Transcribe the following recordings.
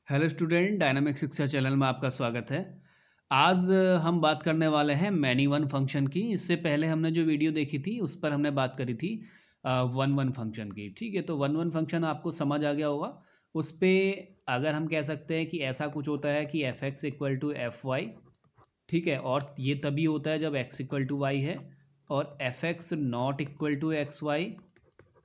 Hello student, dynamic शिक्षा channel में आपका स्वागत है। आज हम बात करने वाले हैं मैनी वन फंक्शन की। इससे पहले हमने जो वीडियो देखी थी उस पर हमने बात करी थी वन वन फंक्शन की। ठीक है, तो वन वन फंक्शन आपको समझ आ गया होगा। उस पे अगर हम कह सकते हैं कि ऐसा कुछ होता है कि F X equal to F Y, ठीक है, और ये तभी होता है जब एक्स इक्वल टू वाई है, और F X not equal to X Y,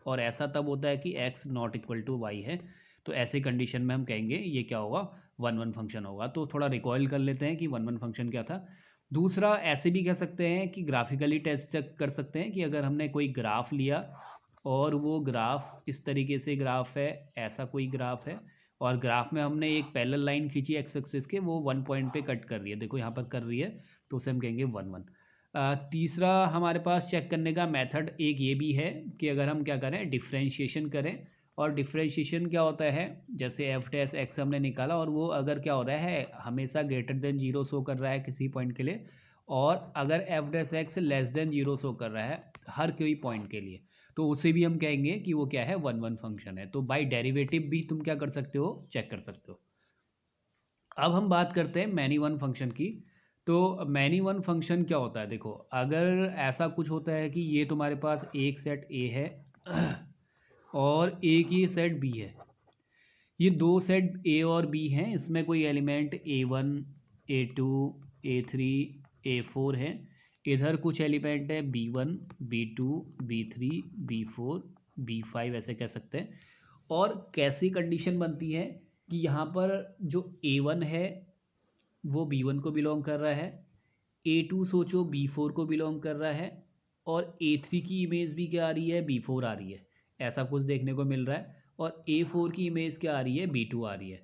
और ऐसा तब होता है कि x not equal to Y है। तो ऐसे कंडीशन में हम कहेंगे ये क्या होगा, वन वन फंक्शन होगा। तो थोड़ा रिकॉइल कर लेते हैं कि वन वन फंक्शन क्या था। दूसरा, ऐसे भी कह सकते हैं कि ग्राफिकली टेस्ट चेक कर सकते हैं कि अगर हमने कोई ग्राफ लिया और वो ग्राफ इस तरीके से ग्राफ है, ऐसा कोई ग्राफ है, और ग्राफ में हमने एक पैरेलल लाइन खींची एक्स एक्सिस के, वो वन पॉइंट पे कट कर रही है, देखो यहाँ पर कर रही है, तो उसे हम कहेंगे वन वन। तीसरा हमारे पास चेक करने का मेथड एक ये भी है कि अगर हम क्या करें, डिफ्रेंशिएशन करें। और डिफ्रेंशिएशन क्या होता है, जैसे एफ डैश एक्स हमने निकाला और वो अगर क्या हो रहा है, हमेशा ग्रेटर देन जीरो शो कर रहा है किसी पॉइंट के लिए, और अगर F dash x less than zero show कर रहा है हर कोई पॉइंट के लिए, तो उसे भी हम कहेंगे कि वो क्या है, वन वन फंक्शन है। तो बाय डेरिवेटिव भी तुम क्या कर सकते हो, चेक कर सकते हो। अब हम बात करते हैं मैनी वन फंक्शन की। तो मैनी वन फंक्शन क्या होता है, देखो अगर ऐसा कुछ होता है कि ये तुम्हारे पास एक सेट ए है और एक ये सेट बी है, ये दो सेट ए और बी हैं, इसमें कोई element A one, A two, A three, A four है। इधर कुछ एलिमेंट है B one, B two, B three, B four, B five, ऐसे कह सकते हैं। और कैसी कंडीशन बनती है कि यहाँ पर जो ए वन है वो बी वन को बिलोंग कर रहा है, ए टू सोचो बी फोर को बिलोंग कर रहा है, और ए थ्री की इमेज भी क्या आ रही है, बी फोर आ रही है, ऐसा कुछ देखने को मिल रहा है। और ए फोर की इमेज क्या आ रही है, बी टू आ रही है।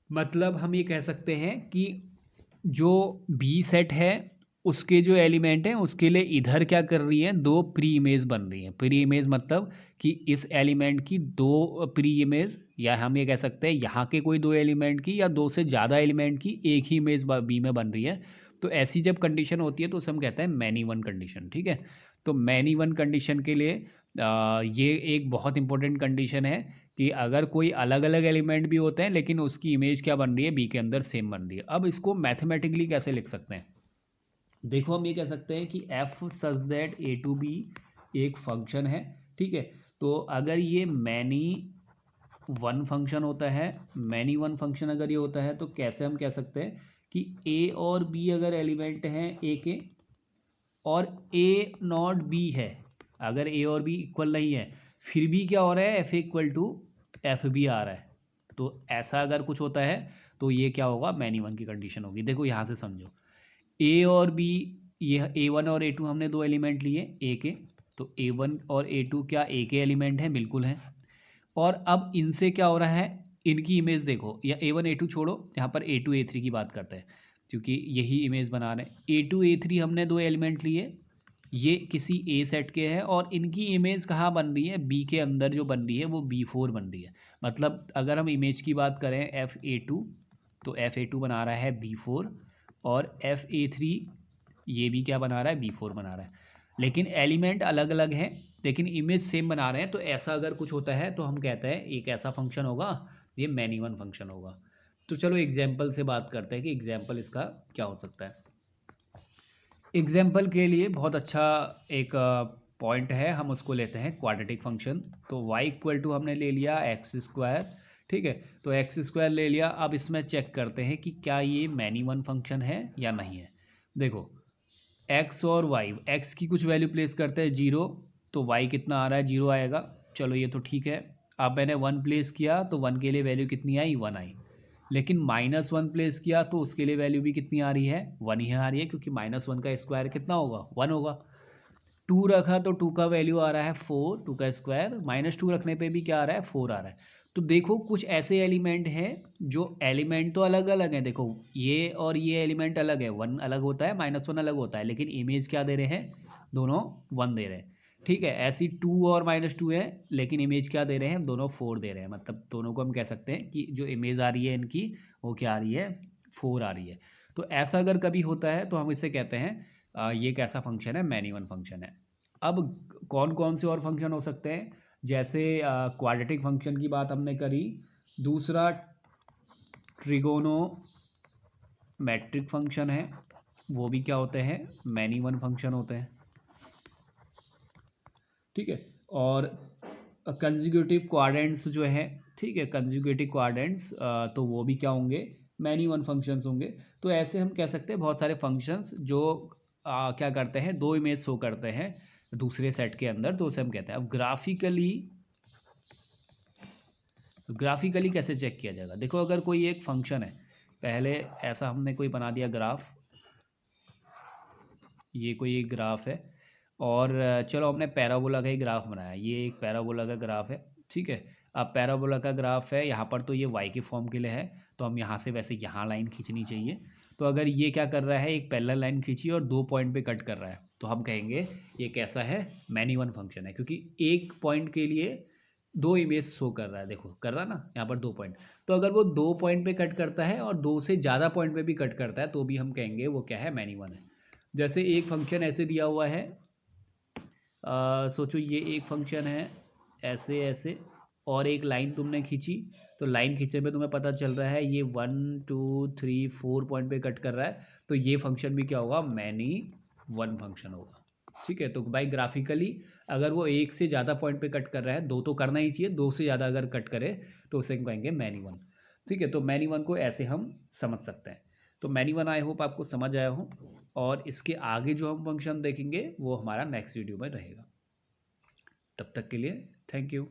मतलब हम ये कह सकते हैं कि जो बी सेट है उसके जो एलिमेंट हैं उसके लिए इधर क्या कर रही है, दो प्री इमेज बन रही हैं। प्री इमेज मतलब कि इस एलिमेंट की दो प्री इमेज, या हम ये कह सकते हैं यहाँ के कोई दो एलिमेंट की या दो से ज़्यादा एलिमेंट की एक ही इमेज बी में बन रही है। तो ऐसी जब कंडीशन होती है तो उसे हम कहते हैं मैनी वन कंडीशन। ठीक है, तो मैनी वन कंडीशन के लिए ये एक बहुत इंपॉर्टेंट कंडीशन है कि अगर कोई अलग अलग एलिमेंट भी होते हैं लेकिन उसकी इमेज क्या बन रही है, बी के अंदर सेम बन रही है। अब इसको मैथमेटिकली कैसे लिख सकते हैं, देखो हम ये कह सकते हैं कि F such that A to B एक फंक्शन है। ठीक है, तो अगर ये मैनी वन फंक्शन होता है, मैनी वन फंक्शन अगर ये होता है, तो कैसे हम कह सकते हैं कि ए और बी अगर एलिमेंट हैं ए के, और ए नॉट बी है, अगर ए और बी इक्वल नहीं है, फिर भी क्या हो रहा है, F equal to F B आ रहा है, तो ऐसा अगर कुछ होता है तो ये क्या होगा, मैनी वन की कंडीशन होगी। देखो यहाँ से समझो, ए और बी, ये ए वन और ए टू हमने दो एलिमेंट लिए ए के, तो ए वन और ए टू क्या ए के एलिमेंट हैं, बिल्कुल हैं। और अब इनसे क्या हो रहा है, इनकी इमेज देखो, या ए वन ए टू छोड़ो, यहाँ पर ए टू ए थ्री की बात करते हैं क्योंकि यही इमेज बना रहे हैं। ए टू ए थ्री हमने दो एलिमेंट लिए, ये किसी ए सेट के हैं, और इनकी इमेज कहाँ बन रही है, बी के अंदर जो बन रही है वो बी फोर बन रही है। मतलब अगर हम इमेज की बात करें एफ ए टू, तो एफ ए टू बना रहा है बी फोर, और एफ ए थ्री ये भी क्या बना रहा है, बी फोर बना रहा है। लेकिन एलिमेंट अलग अलग हैं लेकिन इमेज सेम बना रहे हैं, तो ऐसा अगर कुछ होता है तो हम कहते हैं एक ऐसा फंक्शन होगा, ये मैनी वन फंक्शन होगा। तो चलो एग्जाम्पल से बात करते हैं कि एग्जाम्पल इसका क्या हो सकता है। एग्जाम्पल के लिए बहुत अच्छा एक पॉइंट है, हम उसको लेते हैं क्वाड्रेटिक फंक्शन। तो y इक्वल टू हमने ले लिया एक्स स्क्वायर, ठीक है, तो एक्स स्क्वायर ले लिया। अब इसमें चेक करते हैं कि क्या ये मैनी वन फंक्शन है या नहीं है। देखो x और y, x की कुछ वैल्यू प्लेस करते हैं जीरो, तो y कितना आ रहा है, जीरो आएगा। चलो ये तो ठीक है। अब मैंने वन प्लेस किया तो वन के लिए वैल्यू कितनी आई, वन आई। लेकिन माइनस वन प्लेस किया तो उसके लिए वैल्यू भी कितनी आ रही है, वन ही आ रही है, क्योंकि माइनस वन का स्क्वायर कितना होगा, वन होगा। टू रखा तो टू का वैल्यू आ रहा है फोर, टू का स्क्वायर, माइनस टू रखने पे भी क्या आ रहा है, फोर आ रहा है। तो देखो कुछ ऐसे एलिमेंट हैं जो एलिमेंट तो अलग अलग हैं, देखो ये और ये एलिमेंट अलग है, वन अलग होता है, माइनस वन अलग होता है, लेकिन इमेज क्या दे रहे हैं, दोनों वन दे रहे हैं। ठीक है, ऐसी टू और माइनस टू है, लेकिन इमेज क्या दे रहे हैं, दोनों फोर दे रहे हैं। मतलब दोनों को हम कह सकते हैं कि जो इमेज आ रही है इनकी वो क्या आ रही है, फोर आ रही है। तो ऐसा अगर कभी होता है तो हम इसे कहते हैं ये कैसा फंक्शन है, मैनी वन फंक्शन है। अब कौन कौन से और फंक्शन हो सकते हैं, जैसे क्वाड्रेटिक फंक्शन की बात हमने करी। दूसरा ट्रिगोनोमेट्रिक फंक्शन है वो भी क्या होते हैं, मैनी वन फंक्शन होते हैं, ठीक है। और कंजुगेटिव क्वाड्रेंट्स जो है, ठीक है, कंजुगेटिव क्वाड्रेंट्स तो वो भी क्या होंगे, मैनी वन फंक्शंस होंगे। तो ऐसे हम कह सकते हैं बहुत सारे फंक्शंस जो क्या करते हैं, दो इमेज शो करते हैं दूसरे सेट के अंदर, तो उसे हम कहते हैं। अब ग्राफिकली कैसे चेक किया जाएगा, देखो अगर कोई एक फंक्शन है, पहले ऐसा हमने कोई बना दिया ग्राफ, ये कोई एक ग्राफ है, और चलो हमने पैराबोला का ही ग्राफ बनाया, ये एक पैराबोला का ग्राफ है, ठीक है। अब पैराबोला का ग्राफ है, यहाँ पर तो ये वाई के फॉर्म के लिए है, तो हम यहाँ से वैसे यहाँ लाइन खींचनी चाहिए। तो अगर ये क्या कर रहा है, एक पैरेलल लाइन खींची और 2 पॉइंट पे कट कर रहा है, तो हम कहेंगे ये कैसा है, मैनी वन फंक्शन है, क्योंकि एक पॉइंट के लिए 2 इमेज शो कर रहा है, देखो कर रहा है ना यहाँ पर 2 पॉइंट। तो अगर वो 2 पॉइंट पे कट करता है और 2 से ज़्यादा पॉइंट पे भी कट करता है, तो भी हम कहेंगे वो क्या है, मैनी वन है। जैसे एक फंक्शन ऐसे दिया हुआ है, सोचो ये एक फंक्शन है ऐसे ऐसे, और एक लाइन तुमने खींची, तो लाइन खींचने पे तुम्हें पता चल रहा है ये 1 2 3 4 पॉइंट पे कट कर रहा है, तो ये फंक्शन भी क्या होगा, मैनी वन फंक्शन होगा, ठीक है। तो भाई ग्राफिकली अगर वो एक से ज़्यादा पॉइंट पे कट कर रहा है, 2 तो करना ही चाहिए, 2 से ज़्यादा अगर कट करे तो उसे हम कहेंगे मैनी वन, ठीक है। तो मैनी वन को ऐसे हम समझ सकते हैं। तो मैनी वन आई होप आपको समझ आया हो, और इसके आगे जो हम फंक्शन देखेंगे वो हमारा नेक्स्ट वीडियो में रहेगा। तब तक के लिए थैंक यू।